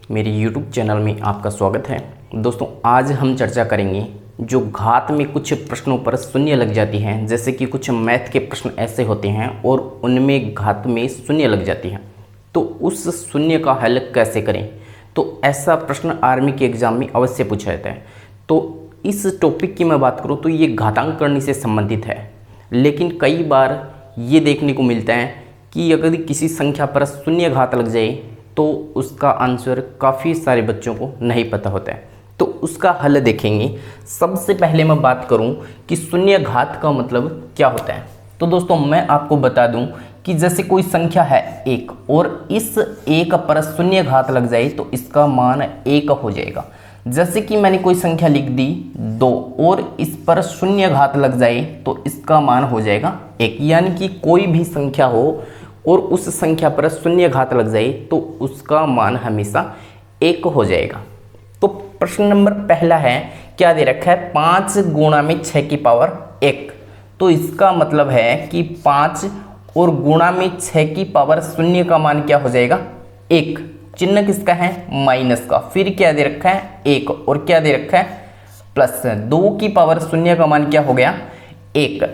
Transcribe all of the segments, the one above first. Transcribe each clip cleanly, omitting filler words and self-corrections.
मेरे YouTube channel में आपका स्वागत है। दोस्तों आज हम चर्चा करेंगे जो घात में कुछ प्रश्नों पर शून्य लग जाती हैं, जैसे कि कुछ मैथ के प्रश्न ऐसे होते हैं और उनमें घात में शून्य लग जाती है, तो उस शून्य का हल कैसे करें। तो ऐसा प्रश्न आर्मी के एग्ज़ाम में अवश्य पूछा जाता है। तो इस टॉपिक की मैं बात करूँ तो ये घातांक करने से संबंधित है, लेकिन कई बार ये देखने को मिलता है कि अगर किसी संख्या पर शून्य घात लग जाए तो उसका आंसर काफ़ी सारे बच्चों को नहीं पता होता है। तो उसका हल देखेंगे। सबसे पहले मैं बात करूं कि शून्य घात का मतलब क्या होता है। तो दोस्तों मैं आपको बता दूं कि जैसे कोई संख्या है 1 और इस 1 पर शून्य घात लग जाए तो इसका मान 1 हो जाएगा। जैसे कि मैंने कोई संख्या लिख दी 2 और इस पर शून्य घात लग जाए तो इसका मान हो जाएगा 1। यानी कि कोई भी संख्या हो और उस संख्या पर शून्य घात लग जाए तो उसका मान हमेशा 1 हो जाएगा। तो प्रश्न नंबर पहला है, क्या दे रखा है 5 गुणा में 6 की पावर 1। तो इसका मतलब है कि 5 और गुणा में 6 की पावर शून्य का मान क्या हो जाएगा 1। चिन्ह किसका है माइनस का। फिर क्या दे रखा है 1 और क्या दे रखा है प्लस। 2 की पावर शून्य का मान क्या हो गया 1।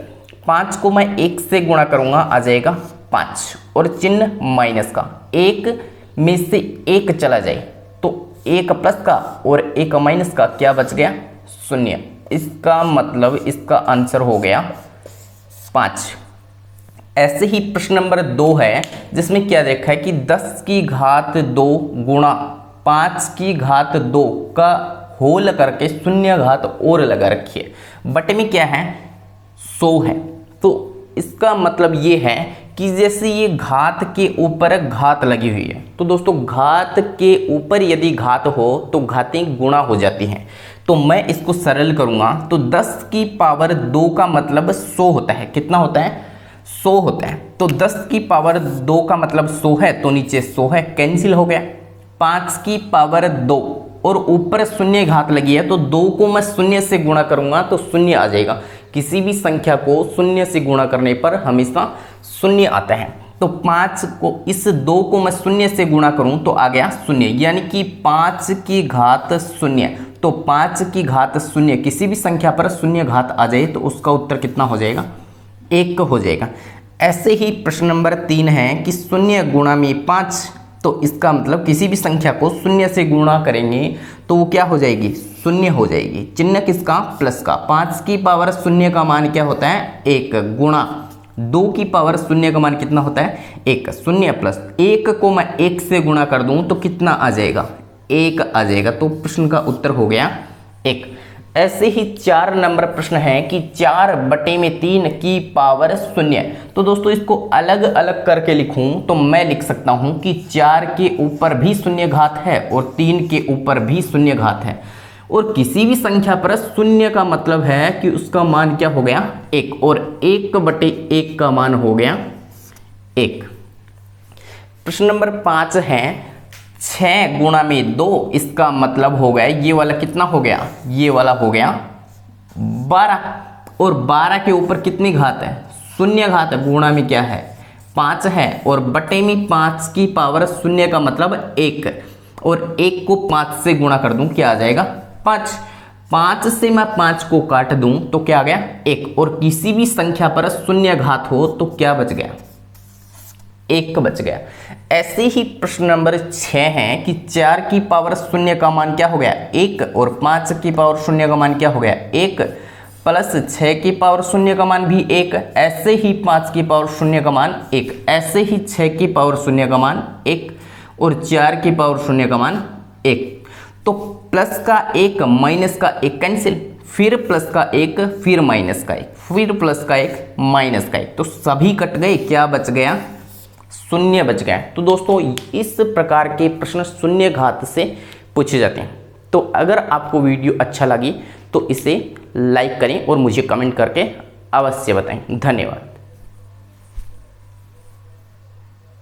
5 को मैं 1 से गुणा करूंगा आ जाएगा 5 और चिन्ह माइनस का। 1 में से 1 चला जाए तो 1 प्लस का और 1 माइनस का क्या बच गया 0। इसका मतलब इसका आंसर हो गया 5। ऐसे ही प्रश्न नंबर 2 है, जिसमें क्या देखा है कि 10 की घात 2 गुणा 5 की घात 2 का होल करके शून्य घात और लगा रखी है। बटे में क्या है 100 है। तो इसका मतलब ये है कि जैसे ये घात के ऊपर घात लगी हुई है, तो दोस्तों घात के ऊपर यदि घात हो तो घातें गुणा हो जाती हैं। तो मैं इसको सरल करूंगा तो 10 की पावर 2 का मतलब 100 होता है। कितना होता है 100 होता है। तो 10 की पावर 2 का मतलब 100 है, तो नीचे 100 है, कैंसिल हो गया। 5 की पावर 2 और ऊपर शून्य घात लगी है, तो 2 को मैं शून्य से गुणा करूंगा तो शून्य आ जाएगा। किसी भी संख्या को शून्य से गुणा करने पर हमेशा शून्य आता है। तो 5 को इस 2 को मैं शून्य से गुणा करूं तो आ गया 0, यानी कि 5 की घात 0। तो 5 की घात 0 किसी भी संख्या पर शून्य घात आ जाए तो उसका उत्तर कितना हो जाएगा 1 हो जाएगा। ऐसे ही प्रश्न नंबर 3 है कि 0 गुणा में 5। तो इसका मतलब किसी भी संख्या को 0 से गुणा करेंगे तो वो क्या हो जाएगी 0 हो जाएगी। चिन्ह किसका प्लस का। 5 की पावर 0 का मान क्या होता है 1 गुणा 2 की पावर 0 का मान कितना होता है 1। 0 प्लस 1 को मैं 1 से गुणा कर दूं तो कितना आ जाएगा 1 आ जाएगा। तो प्रश्न का उत्तर हो गया 1। ऐसे ही 4 नंबर प्रश्न है कि 4 बटे में 3 की पावर 0। तो दोस्तों इसको अलग अलग करके लिखूं तो मैं लिख सकता हूं कि 4 के ऊपर भी शून्य घात है और 3 के ऊपर भी शून्य घात है, और किसी भी संख्या पर शून्य का मतलब है कि उसका मान क्या हो गया 1, और 1 बटे 1 का मान हो गया 1। प्रश्न नंबर 5 है 6 गुणा में 2। इसका मतलब हो गया ये वाला कितना हो गया ये वाला हो गया 12, और 12 के ऊपर कितनी घात है शून्य घात है। गुणा में क्या है 5 है और बटे में 5 की पावर 0 का मतलब 1, और 1 को 5 से गुणा कर दूं क्या आ जाएगा 5। 5 से मैं 5 को काट दूं तो क्या आ गया 1, और किसी भी संख्या पर शून्य घात हो तो क्या बच गया 1 बच गया। ऐसे ही प्रश्न नंबर 6 है कि 4 की पावर 0 का मान क्या हो गया 1, और 5 की पावर 0 का मान क्या हो गया 1, प्लस 6 की पावर 0 का मान भी 1। ऐसे ही 5 की पावर 0 का मान 1, ऐसे ही 6 की पावर 0 का मान 1 और 4 की पावर 0 का मान 1। तो प्लस का 1 माइनस का 1 कैंसिल, फिर प्लस का 1 फिर माइनस का 1 फिर प्लस का 1 माइनस का 1, तो सभी कट गए, क्या बच गया 0 बच गया। तो दोस्तों इस प्रकार के प्रश्न शून्य घात से पूछे जाते हैं। तो अगर आपको वीडियो अच्छा लगी तो इसे लाइक करें और मुझे कमेंट करके अवश्य बताएं। धन्यवाद।